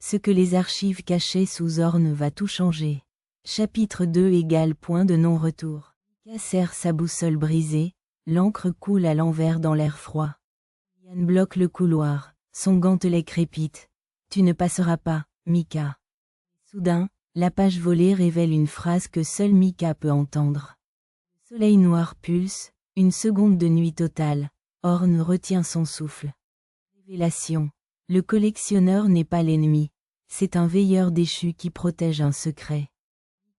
Ce que les archives cachaient sous Orne va tout changer. Chapitre 2 = point de non-retour. Mika serre sa boussole brisée, l'encre coule à l'envers dans l'air froid. Yann bloque le couloir, son gantelet crépite. Tu ne passeras pas, Mika. Soudain, la page volée révèle une phrase que seul Mika peut entendre. Le soleil noir pulse, une seconde de nuit totale. Orne retient son souffle. Révélation. Le collectionneur n'est pas l'ennemi. C'est un veilleur déchu qui protège un secret.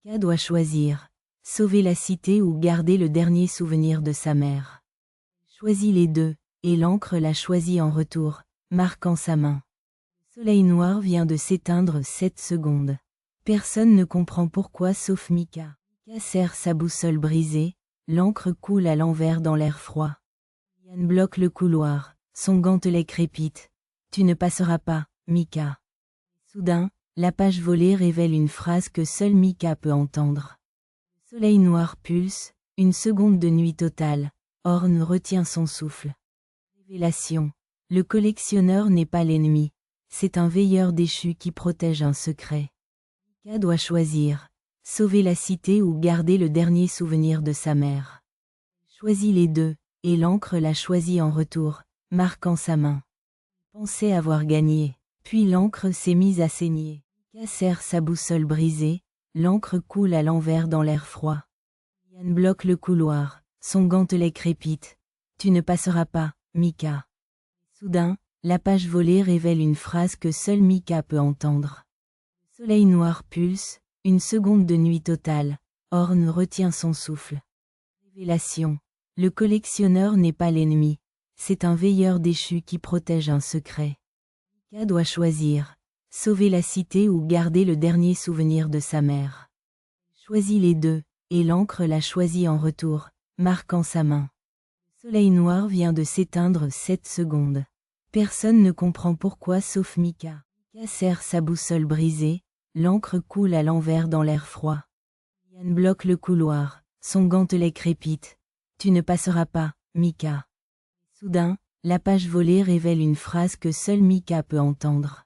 Mika doit choisir. Sauver la cité ou garder le dernier souvenir de sa mère. Choisit les deux, et l'encre l'a choisi en retour, marquant sa main. Le soleil noir vient de s'éteindre 7 secondes. Personne ne comprend pourquoi sauf Mika. Mika serre sa boussole brisée, l'encre coule à l'envers dans l'air froid. Yann bloque le couloir, son gantelet crépite. Tu ne passeras pas, Mika. Soudain, la page volée révèle une phrase que seul Mika peut entendre. Le soleil noir pulse, une seconde de nuit totale. Orne retient son souffle. Révélation. Le collectionneur n'est pas l'ennemi. C'est un veilleur déchu qui protège un secret. Mika doit choisir. Sauver la cité ou garder le dernier souvenir de sa mère. Choisit les deux, et l'encre l'a choisi en retour, marquant sa main. Pensait avoir gagné, puis l'encre s'est mise à saigner. Mika serre sa boussole brisée, l'encre coule à l'envers dans l'air froid. Yann bloque le couloir, son gantelet crépite. Tu ne passeras pas, Mika. Soudain, la page volée révèle une phrase que seul Mika peut entendre. Le soleil noir pulse, une seconde de nuit totale. Orne retient son souffle. Révélation. Le collectionneur n'est pas l'ennemi. C'est un veilleur déchu qui protège un secret. Mika doit choisir. Sauver la cité ou garder le dernier souvenir de sa mère. Choisit les deux, et l'encre l'a choisi en retour, marquant sa main. Le soleil noir vient de s'éteindre 7 secondes. Personne ne comprend pourquoi sauf Mika. Mika serre sa boussole brisée, l'encre coule à l'envers dans l'air froid. Yann bloque le couloir, son gantelet crépite. Tu ne passeras pas, Mika. Soudain, la page volée révèle une phrase que seul Mika peut entendre.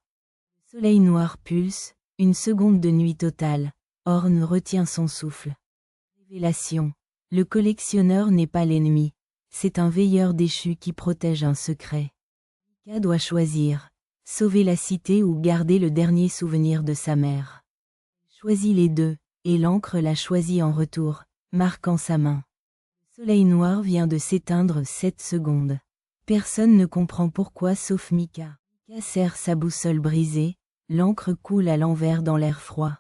Le soleil noir pulse, une seconde de nuit totale. Orne retient son souffle. Révélation. Le collectionneur n'est pas l'ennemi. C'est un veilleur déchu qui protège un secret. Mika doit choisir. Sauver la cité ou garder le dernier souvenir de sa mère. Choisit les deux, et l'encre l'a choisi en retour, marquant sa main. Le soleil noir vient de s'éteindre 7 secondes. Personne ne comprend pourquoi sauf Mika. Mika serre sa boussole brisée, l'encre coule à l'envers dans l'air froid.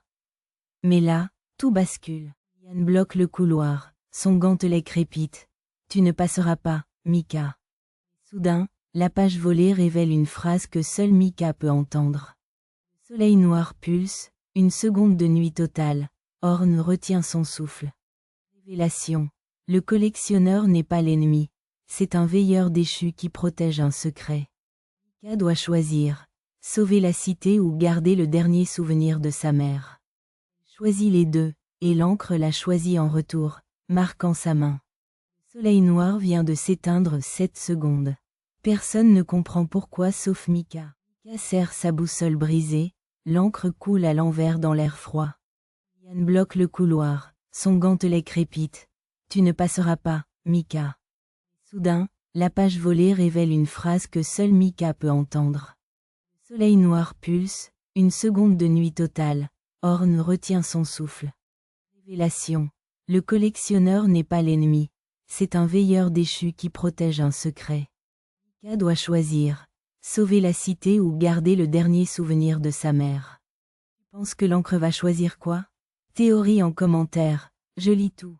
Mais là, tout bascule. Yann bloque le couloir, son gantelet crépite. Tu ne passeras pas, Mika. Soudain, la page volée révèle une phrase que seul Mika peut entendre. Le soleil noir pulse, une seconde de nuit totale. Orne retient son souffle. Révélation. Le collectionneur n'est pas l'ennemi. C'est un veilleur déchu qui protège un secret. Mika doit choisir. Sauver la cité ou garder le dernier souvenir de sa mère. Choisit les deux, et l'encre l'a choisi en retour, marquant sa main. Le soleil noir vient de s'éteindre 7 secondes. Personne ne comprend pourquoi sauf Mika. Mika serre sa boussole brisée, l'encre coule à l'envers dans l'air froid. Yann bloque le couloir, son gantelet crépite. Tu ne passeras pas, Mika. Soudain, la page volée révèle une phrase que seul Mika peut entendre. Le soleil noir pulse, une seconde de nuit totale. Orne retient son souffle. Révélation. Le collectionneur n'est pas l'ennemi. C'est un veilleur déchu qui protège un secret. Mika doit choisir. Sauver la cité ou garder le dernier souvenir de sa mère. Tu penses que l'encre va choisir quoi? Théorie en commentaire. Je lis tout.